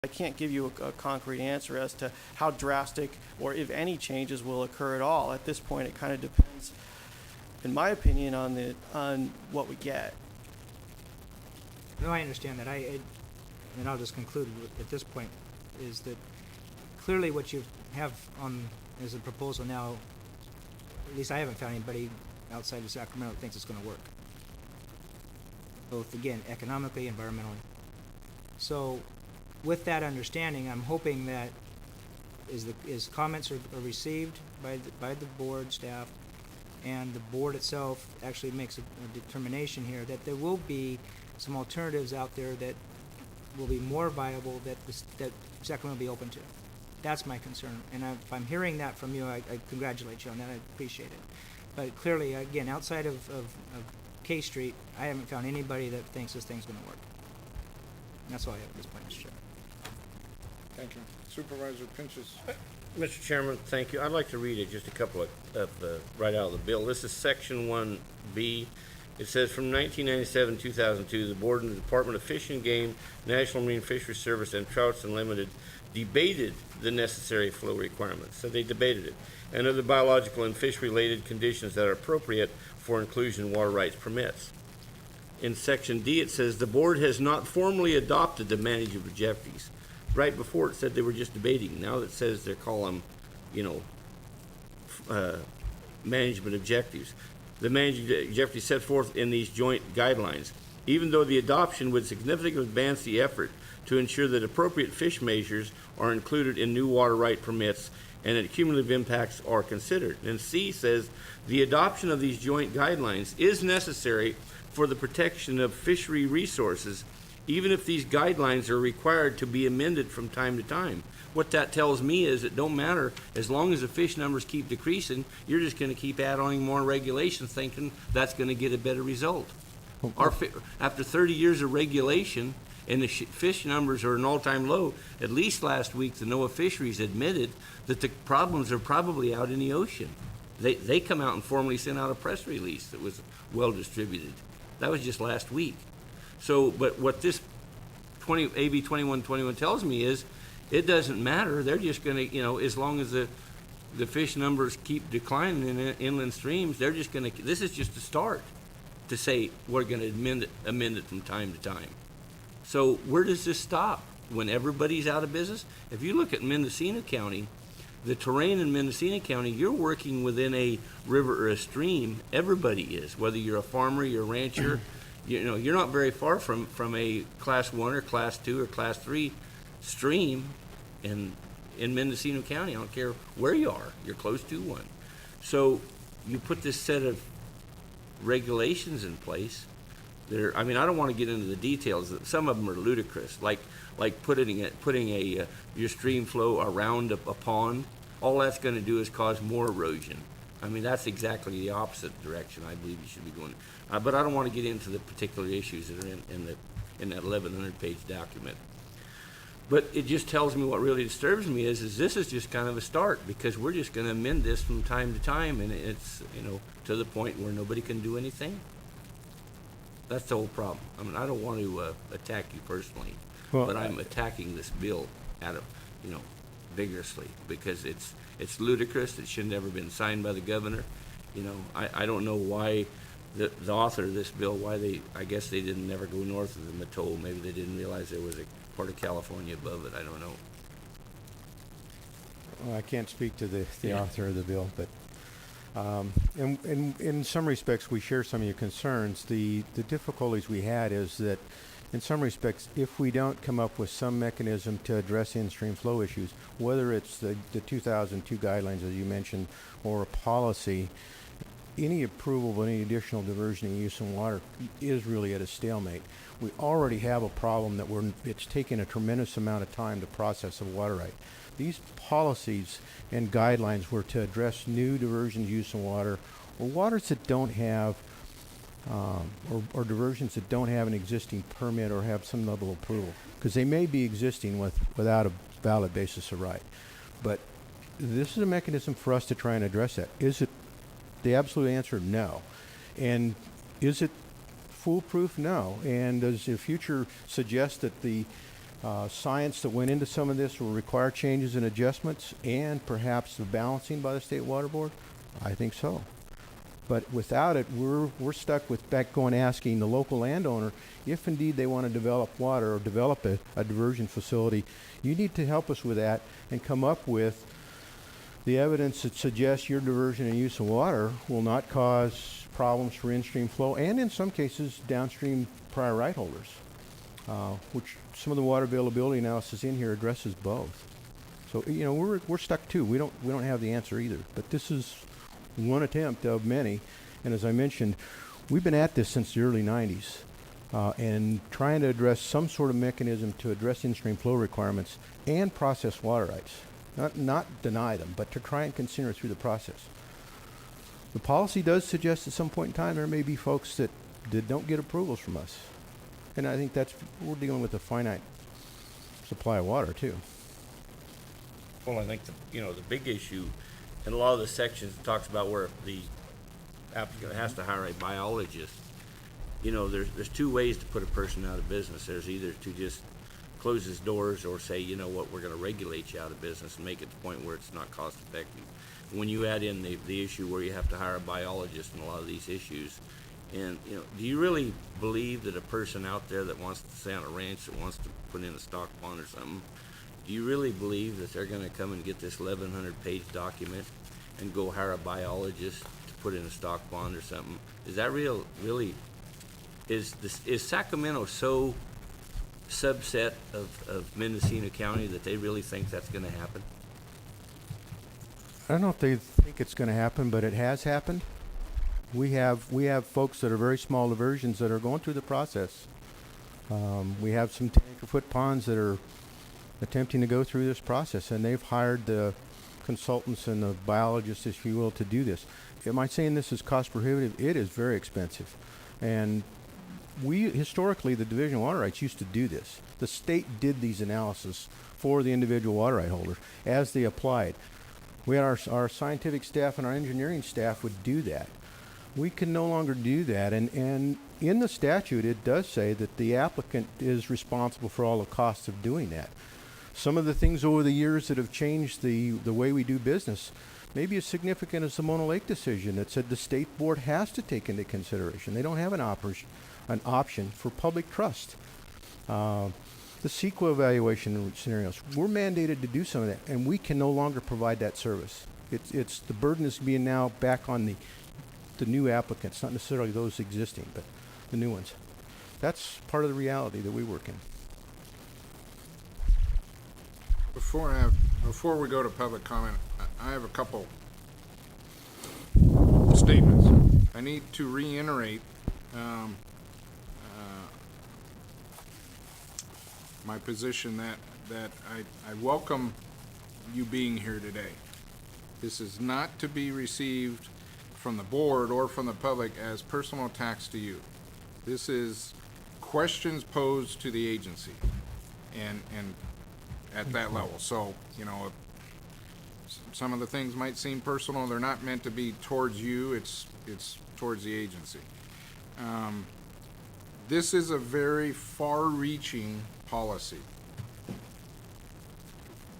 I can't give you a concrete answer as to how drastic or if any changes will occur at all. At this point, it kind of depends, in my opinion, on what we get. No, I understand that. And I'll just conclude at this point is that clearly what you have on as a proposal now, at least I haven't found anybody outside of Sacramento that thinks it's going to work. Both, again, economically, environmentally. So with that understanding, I'm hoping that as comments are received by the board staff and the board itself actually makes a determination here that there will be some alternatives out there that will be more viable that Sacramento will be open to. That's my concern. And if I'm hearing that from you, I congratulate you on that. I appreciate it. But clearly, again, outside of K Street, I haven't found anybody that thinks this thing's going to work. And that's all I have at this point, Mr. Chair. Thank you. Supervisor Pinches. Mr. Chairman, thank you. I'd like to read it, just a couple of right out of the bill. This is Section 1B. It says, from 1997-2002, the Board and the Department of Fish and Game, National Marine Fisheries Service, and Trouts Unlimited debated the necessary flow requirements. So they debated it. And other biological and fish-related conditions that are appropriate for inclusion in water rights permits. In Section D, it says, the Board has not formally adopted the management objectives. Right before it said they were just debating. Now it says they call them, management objectives. The management objectives set forth in these joint guidelines, even though the adoption would significantly advance the effort to ensure that appropriate fish measures are included in new water right permits and that cumulative impacts are considered. And C says the adoption of these joint guidelines is necessary for the protection of fishery resources, even if these guidelines are required to be amended from time to time. What that tells me is it don't matter, as long as the fish numbers keep decreasing, you're just going to keep adding more regulations thinking that's going to get a better result. After 30 years of regulation and the fish numbers are an all-time low, at least last week the NOAA Fisheries admitted that the problems are probably out in the ocean. They come out and formally sent out a press release that was well distributed. That was just last week. So, but what this AB 2121 tells me is it doesn't matter. They're just going to, as long as the fish numbers keep declining in inland streams, they're just going to, this is just a start to say we're going to amend it from time to time. So where does this stop? When everybody's out of business? If you look at Mendocino County, the terrain in Mendocino County, you're working within a river or a stream. Everybody is, whether you're a farmer, you're a rancher. You're not very far from a Class 1 or Class 2 or Class 3 stream in Mendocino County. I don't care where you are. You're close to one. So you put this set of regulations in place. I don't want to get into the details. Some of them are ludicrous, like putting your stream flow around a pond. All that's going to do is cause more erosion. That's exactly the opposite direction I believe you should be going. But I don't want to get into the particular issues that are in that 1,100-page document. But it just tells me what really disturbs me is this is just kind of a start, because we're just going to amend this from time to time, and it's to the point where nobody can do anything. That's the whole problem. I don't want to attack you personally, but I'm attacking this bill vigorously because it's ludicrous. It should have never been signed by the governor. I don't know why the author of this bill, I guess they didn't never go north of the Mattole. Maybe they didn't realize there was a part of California above it. I don't know. Well, I can't speak to the author of the bill, but in some respects we share some of your concerns. The difficulties we had is that in some respects, if we don't come up with some mechanism to address in-stream flow issues, whether it's the 2002 guidelines, as you mentioned, or a policy, any approval of any additional diversion and use in water is really at a stalemate. We already have a problem that it's taken a tremendous amount of time to process a water right. These policies and guidelines were to address new diversions, use in water, or waters that don't have or diversions that don't have an existing permit or have some level of approval, because they may be existing without a valid basis of right. But this is a mechanism for us to try and address that. Is it the absolute answer? No. And is it foolproof? No. And does the future suggest that the science that went into some of this will require changes and adjustments and perhaps the balancing by the State Water Board? I think so. But without it, we're stuck with back going asking the local landowner if indeed they want to develop water or develop a diversion facility. You need to help us with that and come up with the evidence that suggests your diversion and use of water will not cause problems for in-stream flow and in some cases downstream prior right holders, which some of the water availability analysis in here addresses both. So, you know, we're stuck too. We don't have the answer either, but this is one attempt of many. And as I mentioned, we've been at this since the early 90s and trying to address some sort of mechanism to address in-stream flow requirements and process water rights. Not deny them, but to try and consider it through the process. The policy does suggest at some point in time there may be folks that don't get approvals from us. And I think we're dealing with a finite supply of water too. Well, I think the big issue in a lot of the sections it talks about where the applicant has to hire a biologist. You know, there's two ways to put a person out of business. There's either to just close his doors or say, you know what, we're going to regulate you out of business and make it to the point where it's not cost effective. When you add in the issue where you have to hire a biologist in a lot of these issues, and do you really believe that a person out there that wants to stay on a ranch, that wants to put in a stock pond or something, do you really believe that they're going to come and get this 1,100-page document and go hire a biologist to put in a stock pond or something? Is that really? Is Sacramento so subset of Mendocino County that they really think that's going to happen? I don't know if they think it's going to happen, but it has happened. We have folks that are very small diversions that are going through the process. We have some 10-acre-foot ponds that are attempting to go through this process, and they've hired the consultants and the biologists, if you will, to do this. Am I saying this is cost prohibitive? It is very expensive. And historically, the Division of Water Rights used to do this. The state did these analysis for the individual water right holders as they applied. We had our scientific staff and our engineering staff would do that. We can no longer do that, and in the statute it does say that the applicant is responsible for all the costs of doing that. Some of the things over the years that have changed the way we do business may be as significant as the Mona Lake decision that said the state board has to take into consideration. They don't have an option for public trust. The CEQA evaluation scenarios, we're mandated to do some of that, and we can no longer provide that service. It's the burden is being now back on the new applicants, not necessarily those existing, but the new ones. That's part of the reality that we work in. Before we go to public comment, I have a couple statements. I need to reiterate my position that I welcome you being here today. This is not to be received from the board or from the public as personal attacks to you. This is questions posed to the agency and at that level. So, some of the things might seem personal. They're not meant to be towards you. It's towards the agency. This is a very far-reaching policy.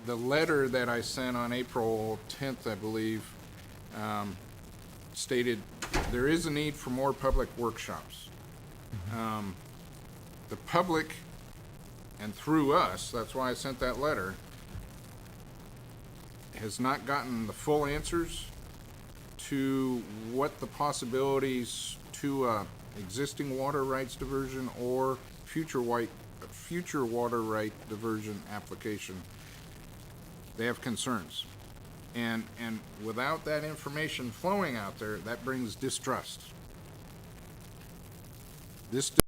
The letter that I sent on April 10th, I believe, stated there is a need for more public workshops. The public, and through us, that's why I sent that letter, has not gotten the full answers to what the possibilities to existing water rights diversion or future water right diversion application. They have concerns. And without that information flowing out there, that brings distrust. This